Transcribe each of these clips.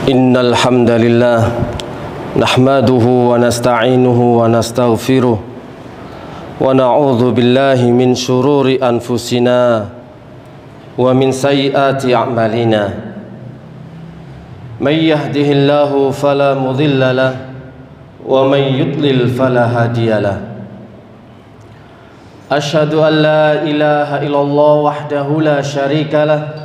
Innal hamdalillah nahmaduhu wa nasta'inuhu wa nastaghfiruh wa na'udzu billahi min shururi anfusina wa min sayyiati a'malina. May yahdihillahu fala mudilla lahu wa may yudlil fala hadiya lahu. Asyhadu an la ilaha illallah wahdahu la syarika lahu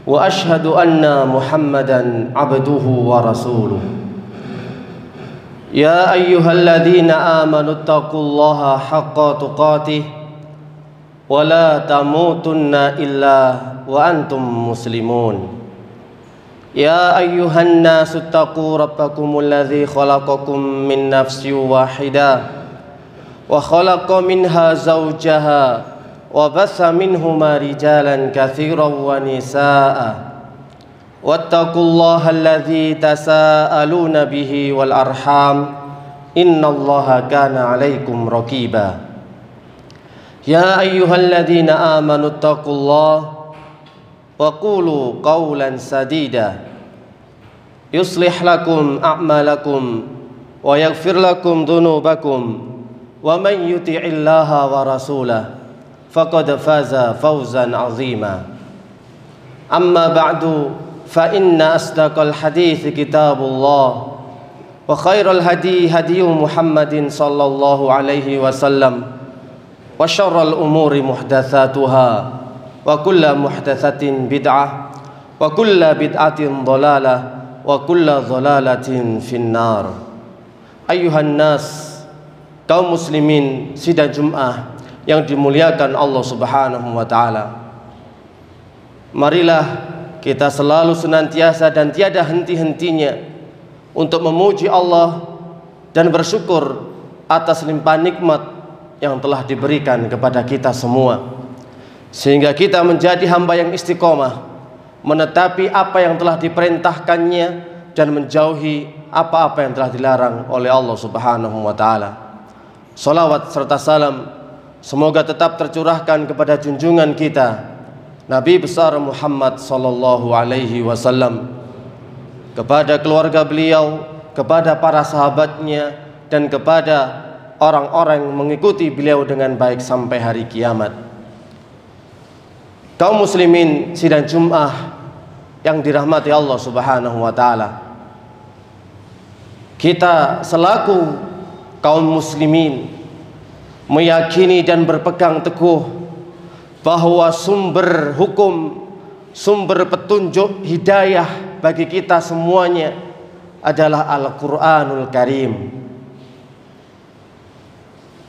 wa asyhadu anna Muhammadan abduhu wa rasuluh. Ya ayyuhalladzina amanu taqullaha haqqa tuqatih wa la tamutunna illa wa antum muslimun. Ya ayyuhan nasu taqu rabbakumul ladzi khalaqakum min nafsin wahidah wa khalaqa minha zawjaha wa batha minhuma rijalan katsiran wa nisaa'a wattaqullaha alladzi tasaaluna bihi wal arham innallaha kana 'alaikum raqiba. Ya ayyuhalladzina amanu taqullaha wa qulu qawlan sadida yuslih lakum a'malakum wa yaghfir lakum dhunubakum wa man yuti'illaha wa rasulahu faqad faza fawzan 'azima. Amma ba'du fa inna asdaqal hadits kitabullah wa khairal hadi hadiyu Muhammadin sallallahu alaihi wasallam wa syarral umuri muhdatsatuha wa kullu muhdatsatin bid'ah wa kullu bid'atin dhalalah wa kullu dhalalatin finnar. Ayuhan nas, kaum muslimin sidang Jumat yang dimuliakan Allah Subhanahu wa taala. Marilah kita selalu senantiasa dan tiada henti-hentinya untuk memuji Allah dan bersyukur atas limpahan nikmat yang telah diberikan kepada kita semua, sehingga kita menjadi hamba yang istiqomah menetapi apa yang telah diperintahkannya dan menjauhi apa-apa yang telah dilarang oleh Allah Subhanahu wa taala. Salawat serta salam semoga tetap tercurahkan kepada junjungan kita Nabi besar Muhammad sallallahu alaihi wasallam, kepada keluarga beliau, kepada para sahabatnya, dan kepada orang-orang yang mengikuti beliau dengan baik sampai hari kiamat. Kaum muslimin sidang Jumat yang dirahmati Allah Subhanahu wa taala, kita selaku kaum muslimin meyakini dan berpegang teguh bahwa sumber hukum, sumber petunjuk hidayah bagi kita semuanya adalah Al-Quranul Karim.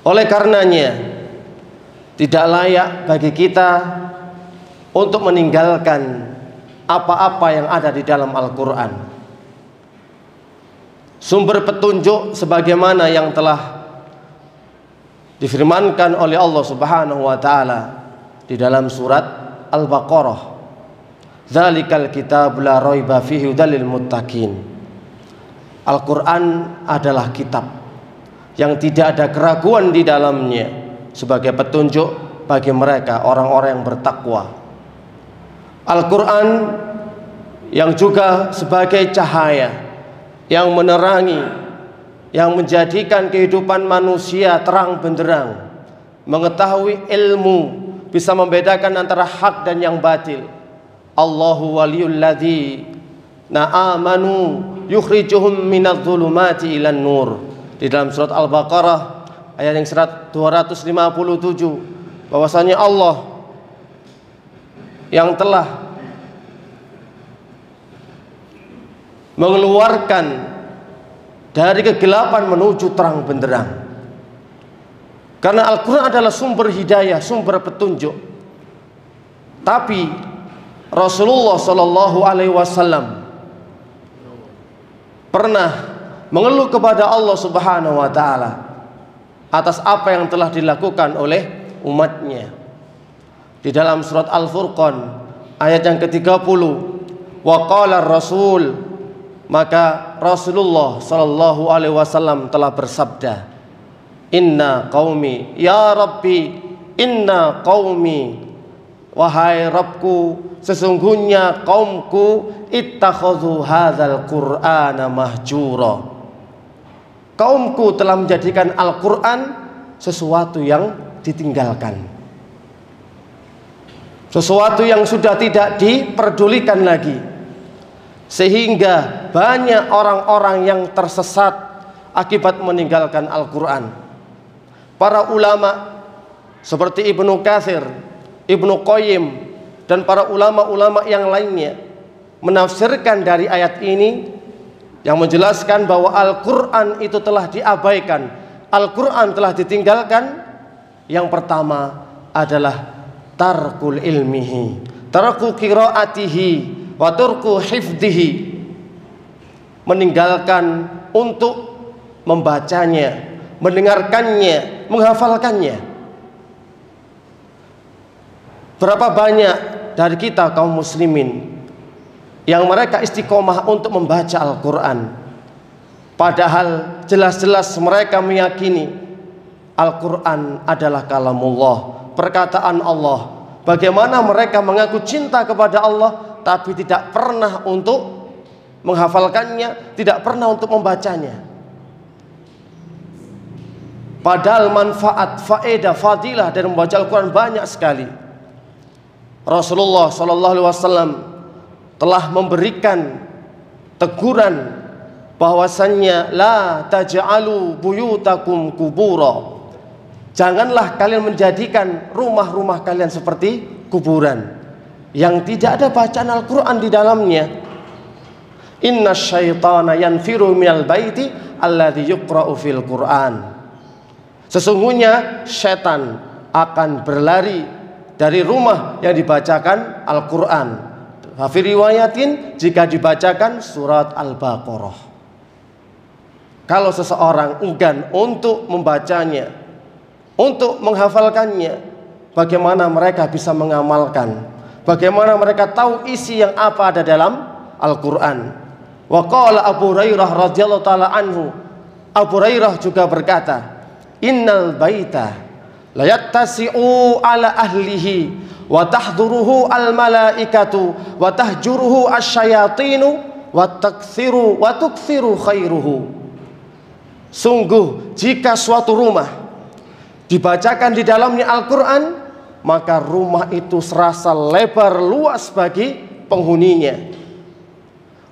Oleh karenanya tidak layak bagi kita untuk meninggalkan apa-apa yang ada di dalam Al-Quran. Sumber petunjuk sebagaimana yang telah difirmankan oleh Allah Subhanahu wa taala di dalam surat Al-Baqarah, "Dzalikal kitabul la raiba fihi hudal lil muttaqin." Al-Qur'an adalah kitab yang tidak ada keraguan di dalamnya sebagai petunjuk bagi mereka orang-orang yang bertakwa. Al-Qur'an yang juga sebagai cahaya yang menerangi, yang menjadikan kehidupan manusia terang benderang, mengetahui ilmu, bisa membedakan antara hak dan yang batil. Allahu waliyul ladzina amanu yukhrijuhum minadh dhulumati ilan nur. Di dalam surat Al-Baqarah ayat yang 257, bahwasanya Allah yang telah mengeluarkan dari kegelapan menuju terang benderang. Karena Al-Quran adalah sumber hidayah, sumber petunjuk. Tapi Rasulullah Sallallahu Alaihi Wasallam pernah mengeluh kepada Allah Subhanahu Wa Taala atas apa yang telah dilakukan oleh umatnya. Di dalam surat Al-Furqan ayat yang ke-30, wa qala Rasul, maka Rasulullah Sallallahu Alaihi Wasallam telah bersabda, inna qaumi ya Rabbi inna qaumi wahai Rabbku, sesungguhnya kaumku ittakhadhu hadzal qur'ana mahjura. Kaumku telah menjadikan Al-Qur'an sesuatu yang ditinggalkan, sesuatu yang sudah tidak diperdulikan lagi, sehingga banyak orang-orang yang tersesat akibat meninggalkan Al-Qur'an. Para ulama seperti Ibnu Katsir, Ibnu Qayyim, dan para ulama-ulama yang lainnya menafsirkan dari ayat ini yang menjelaskan bahwa Al-Quran itu telah diabaikan, Al-Quran telah ditinggalkan. Yang pertama adalah tarkul ilmihi, tarku qiraatihi, wa turku hifdihi, meninggalkan untuk membacanya, mendengarkannya, menghafalkannya. Berapa banyak dari kita kaum muslimin yang mereka istiqomah untuk membaca Al-Quran, padahal jelas-jelas mereka meyakini Al-Quran adalah kalamullah, perkataan Allah. Bagaimana mereka mengaku cinta kepada Allah tapi tidak pernah untuk menghafalkannya, tidak pernah untuk membacanya. Padahal manfaat, faedah, fadilah dari membaca Al-Quran banyak sekali. Rasulullah SAW telah memberikan teguran bahwasannya la taj'alu buyutakum kubura. Janganlah kalian menjadikan rumah-rumah kalian seperti kuburan yang tidak ada bacaan Al-Quran di dalamnya. Inna syaitana yanfiru minal baiti alladhi yuqra'u fil Qur'an. Sesungguhnya syaitan akan berlari dari rumah yang dibacakan Al-Quran. Fi riwayatin, jika dibacakan surat Al-Baqarah. Kalau seseorang enggan untuk membacanya, untuk menghafalkannya, bagaimana mereka bisa mengamalkan? Bagaimana mereka tahu isi yang apa ada dalam Al-Quran? Wa qala Abu Hurairah radhiyallahu ta'ala anhu, Abu Hurairah juga berkata, innal baita la yattasi'u ala ahlihi wa tahduruhu al malaikatu wa tahjuruhu asyayatinu wa tukthiru khairuhu. Sungguh jika suatu rumah dibacakan di dalamnya Al-Quran, maka rumah itu serasa lebar luas bagi penghuninya.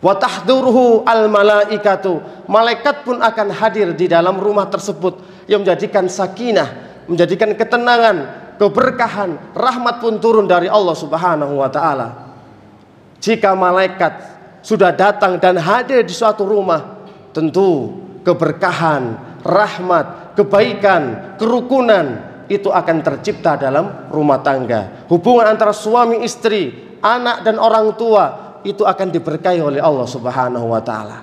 Wa tahduruhu al malaikatu, malaikat pun akan hadir di dalam rumah tersebut yang menjadikan sakinah, menjadikan ketenangan, keberkahan, rahmat pun turun dari Allah Subhanahu wa ta'ala. Jika malaikat sudah datang dan hadir di suatu rumah, tentu keberkahan, rahmat, kebaikan, kerukunan itu akan tercipta dalam rumah tangga. Hubungan antara suami istri, anak dan orang tua itu akan diberkahi oleh Allah Subhanahu wa ta'ala.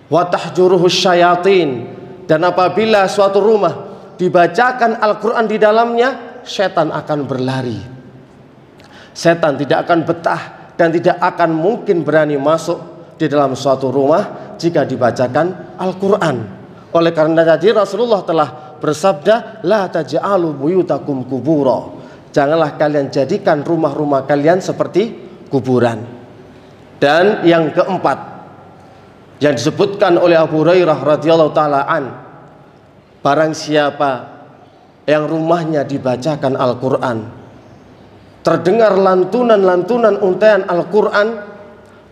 Wa tahjuruhu syayatin, dan apabila suatu rumah dibacakan Al-Quran di dalamnya, setan akan berlari. Setan tidak akan betah dan tidak akan mungkin berani masuk di dalam suatu rumah jika dibacakan Al-Quran. Oleh karena tadi Rasulullah telah bersabda, la taj'alu buyutakum kubura. Janganlah kalian jadikan rumah-rumah kalian seperti kuburan. Dan yang keempat yang disebutkan oleh Abu Hurairah radhiyallahu ta'ala an, barang siapa yang rumahnya dibacakan Al-Quran, terdengar lantunan-lantunan untaian Al-Quran,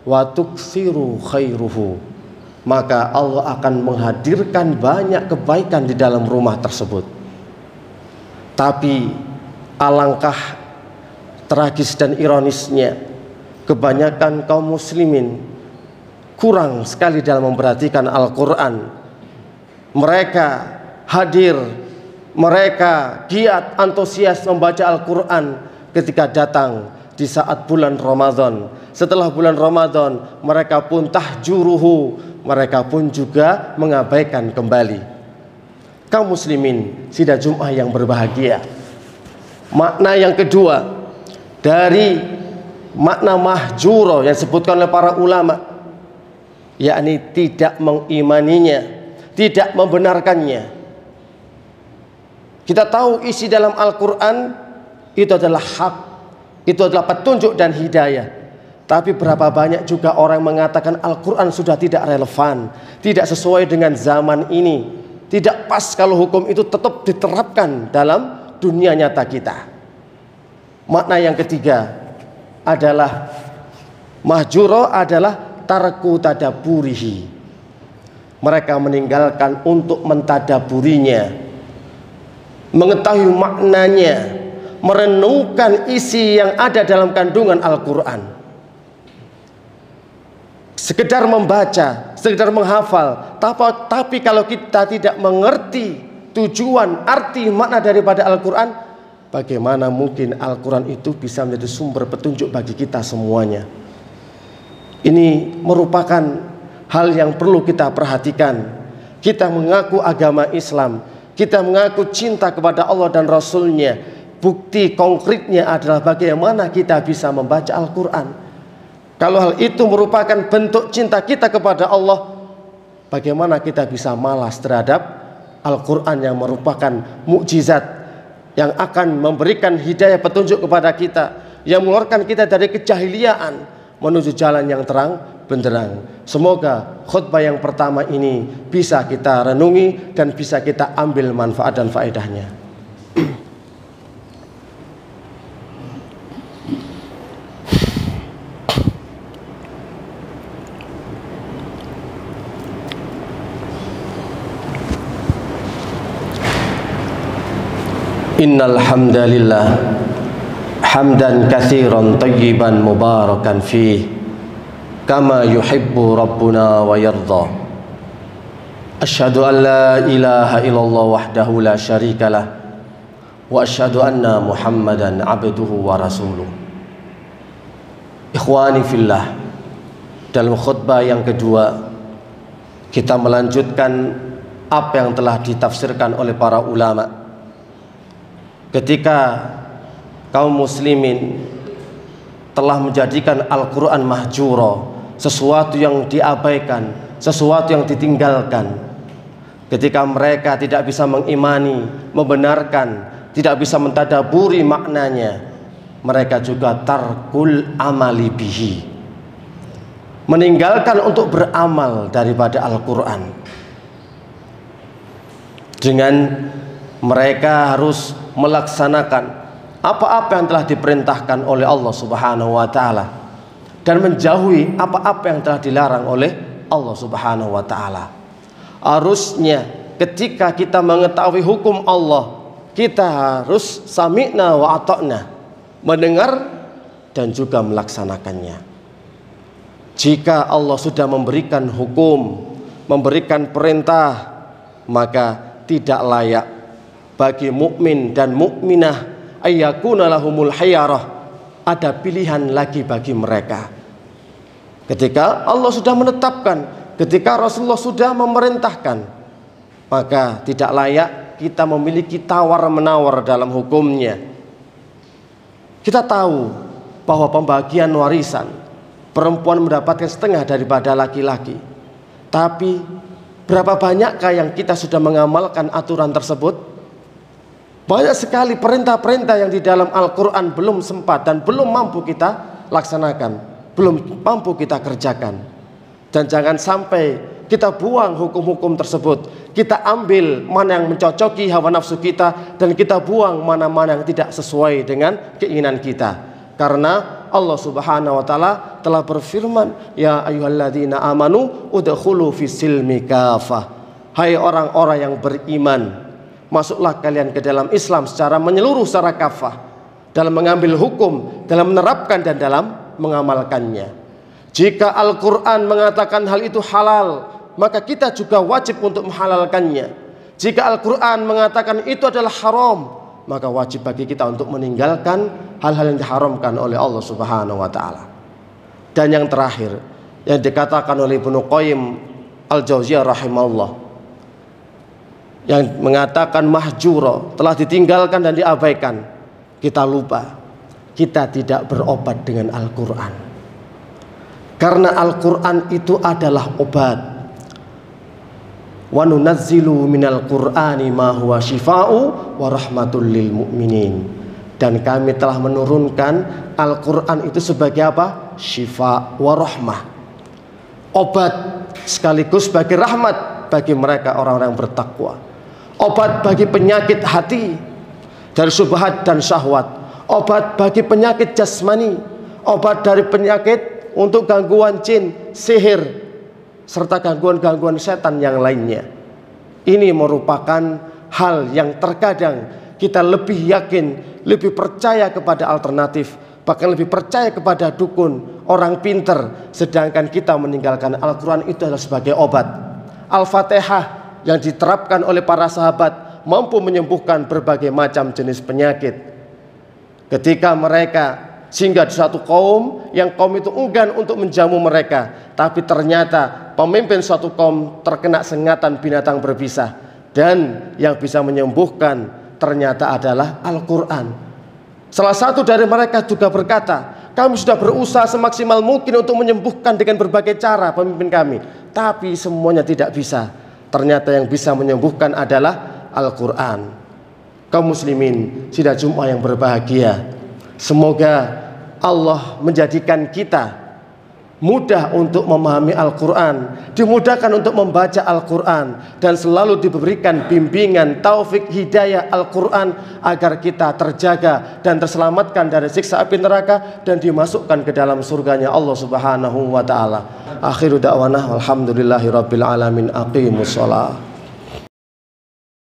wa tuksiru khairuhu, maka Allah akan menghadirkan banyak kebaikan di dalam rumah tersebut. Tapi alangkah tragis dan ironisnya, kebanyakan kaum muslimin kurang sekali dalam memperhatikan Al-Quran. Mereka hadir, mereka giat, antusias membaca Al-Quran ketika datang di saat bulan Ramadan. Setelah bulan Ramadan, mereka pun tahjuruhu, mereka pun juga mengabaikan kembali. Kaum muslimin sidang Jumat yang berbahagia, makna yang kedua dari makna mahjuro yang disebutkan oleh para ulama, yakni tidak mengimaninya, tidak membenarkannya. Kita tahu isi dalam Al-Quran itu adalah hak, itu adalah petunjuk dan hidayah. Tapi berapa banyak juga orang mengatakan Al-Quran sudah tidak relevan, tidak sesuai dengan zaman ini, tidak pas kalau hukum itu tetap diterapkan dalam dunia nyata kita. Makna yang ketiga adalah mahjuro adalah tarku tadaburihi. Mereka meninggalkan untuk mentadaburinya, mengetahui maknanya, merenungkan isi yang ada dalam kandungan Al-Quran. Sekedar membaca, sekedar menghafal, tapi kalau kita tidak mengerti tujuan, arti, makna daripada Al-Quran, bagaimana mungkin Al-Quran itu bisa menjadi sumber petunjuk bagi kita semuanya? Ini merupakan hal yang perlu kita perhatikan. Kita mengaku agama Islam, kita mengaku cinta kepada Allah dan Rasul-Nya. Bukti konkretnya adalah bagaimana kita bisa membaca Al-Quran. Kalau hal itu merupakan bentuk cinta kita kepada Allah, bagaimana kita bisa malas terhadap Al-Quran yang merupakan mukjizat yang akan memberikan hidayah petunjuk kepada kita, yang mengeluarkan kita dari kejahiliaan menuju jalan yang terang benderang. Semoga khutbah yang pertama ini bisa kita renungi dan bisa kita ambil manfaat dan faedahnya. Innal hamdalillah hamdan katsiran thayyiban mubarakan fih kama yuhibbu rabbuna wa yardha. Asyhadu an la ilaha illallah wahdahu la syarikalah wa asyhadu anna Muhammadan abduhu wa rasuluh. Ikhwani fillah, dalam khutbah yang kedua kita melanjutkan apa yang telah ditafsirkan oleh para ulama. Ketika kaum muslimin telah menjadikan Al-Quran mahjuro, sesuatu yang diabaikan, sesuatu yang ditinggalkan. Ketika mereka tidak bisa mengimani, membenarkan, tidak bisa mentadaburi maknanya, mereka juga tarkul amali bihi, meninggalkan untuk beramal daripada Al-Quran. Dengan mereka harus melaksanakan apa-apa yang telah diperintahkan oleh Allah Subhanahu wa taala dan menjauhi apa-apa yang telah dilarang oleh Allah Subhanahu wa taala. Harusnya ketika kita mengetahui hukum Allah, kita harus sami'na wa ata'na, mendengar dan juga melaksanakannya. Jika Allah sudah memberikan hukum, memberikan perintah, maka tidak layak bagi mukmin dan mukminah ayyakuna lahumul hayarah, ada pilihan lagi bagi mereka. Ketika Allah sudah menetapkan, ketika Rasulullah sudah memerintahkan, maka tidak layak kita memiliki tawar-menawar dalam hukumnya. Kita tahu bahwa pembagian warisan, perempuan mendapatkan setengah daripada laki-laki. Tapi berapa banyakkah yang kita sudah mengamalkan aturan tersebut? Banyak sekali perintah-perintah yang di dalam Al-Quran belum sempat dan belum mampu kita laksanakan, belum mampu kita kerjakan. Dan jangan sampai kita buang hukum-hukum tersebut, kita ambil mana yang mencocoki hawa nafsu kita, dan kita buang mana-mana yang tidak sesuai dengan keinginan kita. Karena Allah Subhanahu wa taala telah berfirman, ya ayyuhalladzina amanu udkhulu fis-silmi kafah. Hai orang-orang yang beriman, masuklah kalian ke dalam Islam secara menyeluruh, secara kafah, dalam mengambil hukum, dalam menerapkan dan dalam mengamalkannya. Jika Al-Quran mengatakan hal itu halal, maka kita juga wajib untuk menghalalkannya. Jika Al-Quran mengatakan itu adalah haram, maka wajib bagi kita untuk meninggalkan hal-hal yang diharamkan oleh Allah Subhanahu wa taala. Dan yang terakhir yang dikatakan oleh Ibnu Qayyim Al-Jauziyah rahimahullah, yang mengatakan mahjuro, telah ditinggalkan dan diabaikan, kita lupa, kita tidak berobat dengan Al-Quran. Karena Al-Quran itu adalah obat. Wa nunazzilu minal Qur'ani ma huwa syifa'u wa rahmatul lil mu'minin. Dan kami telah menurunkan Al-Quran itu sebagai apa? Syifa wa rahmah, obat sekaligus bagi rahmat bagi mereka orang-orang yang bertakwa. Obat bagi penyakit hati dari syubhat dan syahwat, obat bagi penyakit jasmani, obat dari penyakit untuk gangguan jin, sihir, serta gangguan-gangguan setan yang lainnya. Ini merupakan hal yang terkadang kita lebih yakin, lebih percaya kepada alternatif, bahkan lebih percaya kepada dukun, orang pinter, sedangkan kita meninggalkan Al-Quran itu adalah sebagai obat. Al-Fatihah yang diterapkan oleh para sahabat mampu menyembuhkan berbagai macam jenis penyakit. Ketika mereka singgah di suatu kaum yang kaum itu enggan untuk menjamu mereka, tapi ternyata pemimpin suatu kaum terkena sengatan binatang berbisa, dan yang bisa menyembuhkan ternyata adalah Al-Quran. Salah satu dari mereka juga berkata, kami sudah berusaha semaksimal mungkin untuk menyembuhkan dengan berbagai cara pemimpin kami, tapi semuanya tidak bisa. Ternyata yang bisa menyembuhkan adalah Al-Quran. Kaum muslimin sidang Jumat yang berbahagia, semoga Allah menjadikan kita mudah untuk memahami Al-Quran, dimudahkan untuk membaca Al-Quran, dan selalu diberikan bimbingan, taufik, hidayah Al-Quran, agar kita terjaga dan terselamatkan dari siksa api neraka dan dimasukkan ke dalam surganya Allah Subhanahu wa ta'ala. Akhiru da'wana walhamdulillahi rabbil alamin. Aqimus shalah.